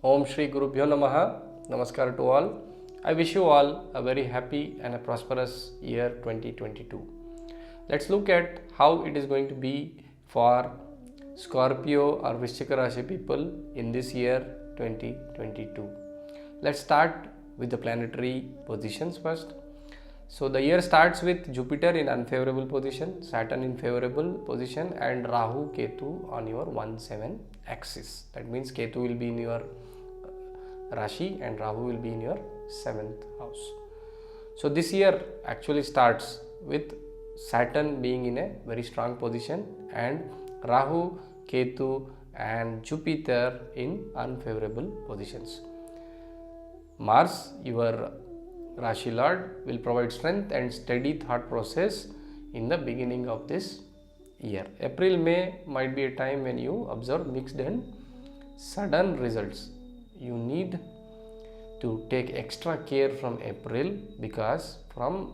Om Shri Gurubhyo Namaha. Namaskar to all. I wish you all a very happy and a prosperous year 2022. Let's look at how it is going to be for Scorpio or Vrishchika Rashi people in this year 2022. Let's start with the planetary positions first. So the year starts with Jupiter in unfavorable position, Saturn in favorable position, and Rahu Ketu on your 1-7 axis. That means Ketu will be in your Rashi and Rahu will be in your 7th house. So this year actually starts with Saturn being in a very strong position and Rahu, Ketu and Jupiter in unfavorable positions. Mars, your Rashi Lord, will provide strength and steady thought process in the beginning of this year. April, May might be a time when you observe mixed and sudden results. You need to take extra care from April because from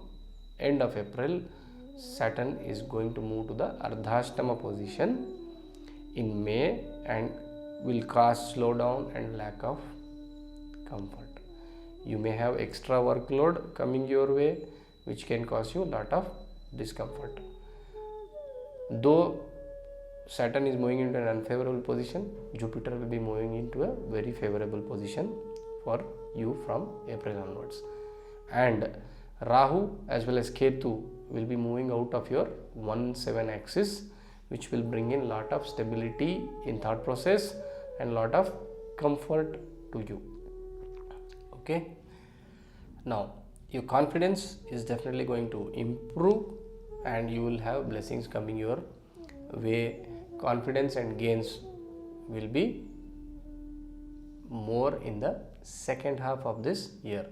end of April, Saturn is going to move to the Ardhashtama position in May and will cause slowdown and lack of comfort. You may have extra workload coming your way which can cause you a lot of discomfort. Though Saturn is moving into an unfavorable position, Jupiter will be moving into a very favorable position for you from April onwards. And Rahu as well as Ketu will be moving out of your 1-7 axis, which will bring in lot of stability in thought process and lot of comfort to you. Okay, now your confidence is definitely going to improve and you will have blessings coming your way. Confidence and gains will be more in the second half of this year.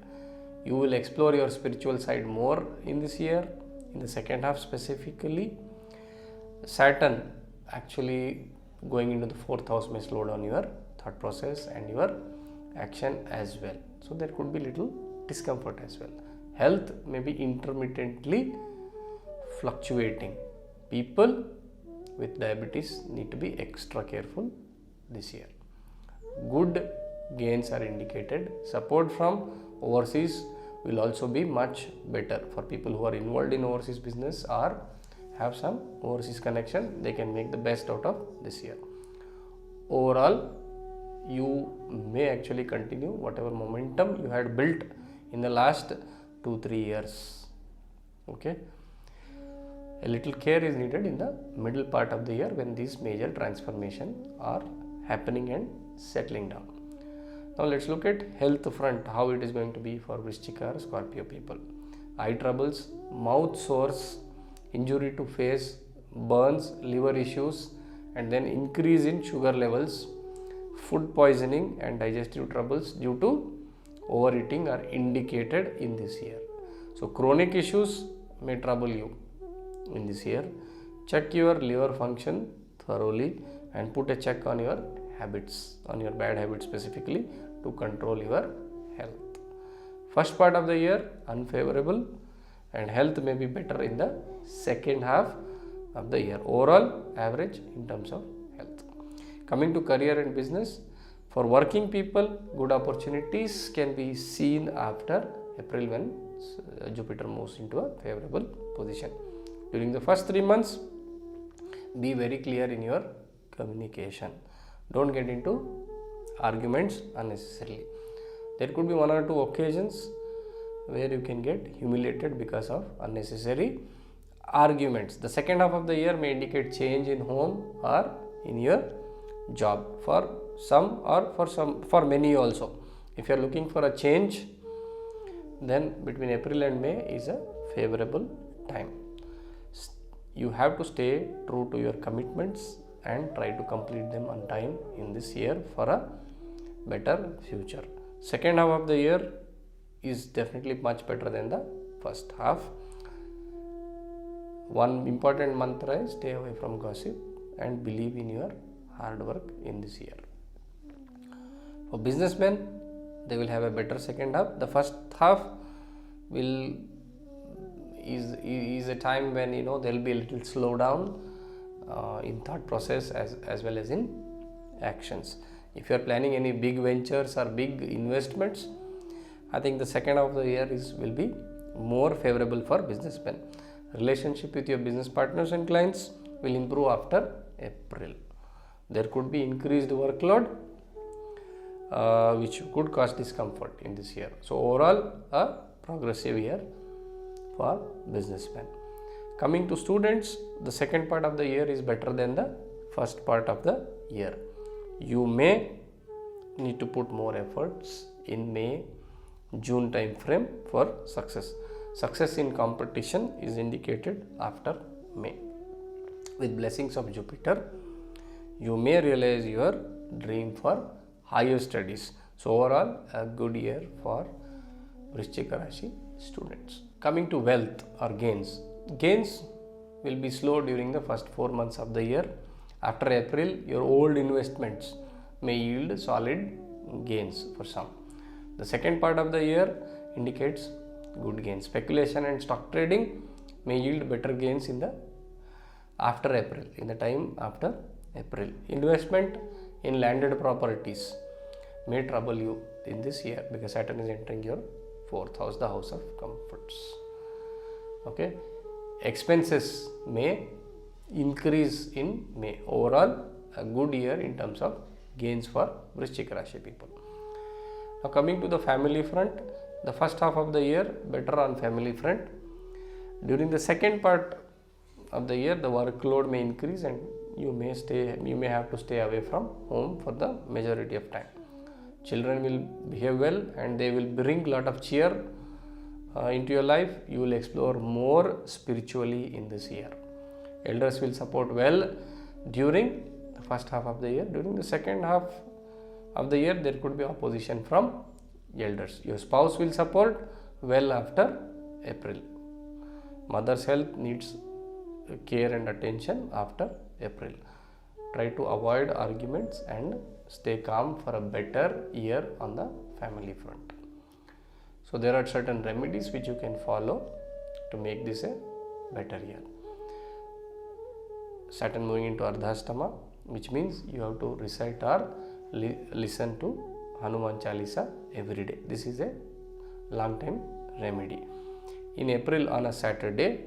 You will explore your spiritual side more in this year, in the second half specifically. Saturn actually going into the 4th house may slow down your thought process and your action as well. So there could be little discomfort as well. Health may be intermittently fluctuating. People with diabetes need to be extra careful this year. Good gains are indicated. Support from overseas will also be much better for people who are involved in overseas business or have some overseas connection. They can make the best out of this year. Overall, you may actually continue whatever momentum you had built in the last 2-3 years. Okay, a little care is needed in the middle part of the year when these major transformations are happening and settling down. Now let's look at health front, how it is going to be for Vrishchika or Scorpio people. Eye troubles, mouth sores, injury to face, burns, liver issues, and then increase in sugar levels, food poisoning and digestive troubles due to overeating are indicated in this year. So chronic issues may trouble you in this year. Check your liver function thoroughly and put a check on your habits, on your bad habits specifically to control your health. First part of the year unfavorable and health may be better in the second half of the year. Overall average in terms of health. Coming to career and business, for working people, good opportunities can be seen after April when Jupiter moves into a favorable position. During the first 3 months, be very clear in your communication. Don't get into arguments unnecessarily. There could be 1 or 2 occasions where you can get humiliated because of unnecessary arguments. The second half of the year may indicate change in home or in your job for some or for many also. If you are looking for a change, then between April and May is a favorable time. You have to stay true to your commitments and try to complete them on time in this year for a better future. Second half of the year is definitely much better than the first half. One important mantra is stay away from gossip and believe in your hard work in this year. For businessmen, they will have a better second half. The first half is a time when there will be a little slowdown in thought process as well as in actions. If you are planning any big ventures or big investments, I think the second half of the year will be more favorable for businessmen. Relationship with your business partners and clients will improve after April. There could be increased workload, which could cause discomfort in this year. So overall, a progressive year for businessmen. Coming to students, the second part of the year is better than the first part of the year. You may need to put more efforts in May, June time frame for success. Success in competition is indicated after May. With blessings of Jupiter, you may realize your dream for higher studies. So overall, a good year for Vrishchika Rashi students. Coming to wealth or gains. Gains will be slow during the first 4 months of the year. After April, your old investments may yield solid gains for some. The second part of the year indicates good gains. Speculation and stock trading may yield better gains in the after April, in the time after April. Investment in landed properties may trouble you in this year because Saturn is entering your 4th house, the house of comforts. Okay, expenses may increase in May. Overall, a good year in terms of gains for Vrishchika Rashi people. Now coming to the family front, the first half of the year better on family front. During the second part of the year, the workload may increase and you may have to stay away from home for the majority of time. Children will behave well and they will bring lot of cheer into your life. You will explore more spiritually in this year. Elders will support well during the first half of the year. During the second half of the year, there could be opposition from elders. Your spouse will support well after April. Mother's health needs care and attention after April. Try to avoid arguments and stay calm for a better year on the family front. So there are certain remedies which you can follow to make this a better year. Saturn moving into Ardhastama, which means you have to recite or listen to Hanuman Chalisa every day. This is a long time remedy. In April on a Saturday,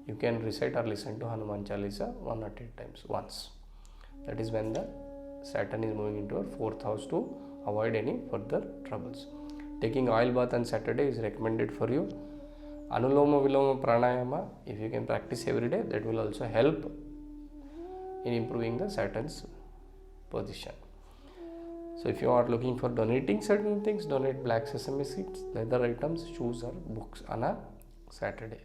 you can recite or listen to Hanuman Chalisa 1 or 8 times once. That is when the Saturn is moving into our 4th house to avoid any further troubles. Taking oil bath on Saturday is recommended for you. Anuloma Viloma Pranayama, if you can practice every day, that will also help in improving the Saturn's position. So if you are looking for donating certain things, donate black sesame seeds, leather items, shoes or books on a Saturday.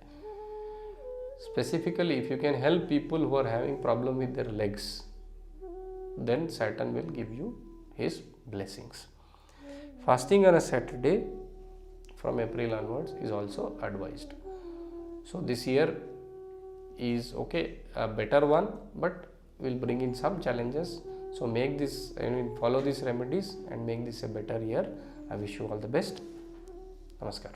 Specifically, if you can help people who are having problem with their legs, then Saturn will give you his blessings. Fasting on a Saturday from April onwards is also advised. So this year is okay, a better one, but will bring in some challenges. So make this, follow these remedies and make this a better year. I wish you all the best. Namaskar.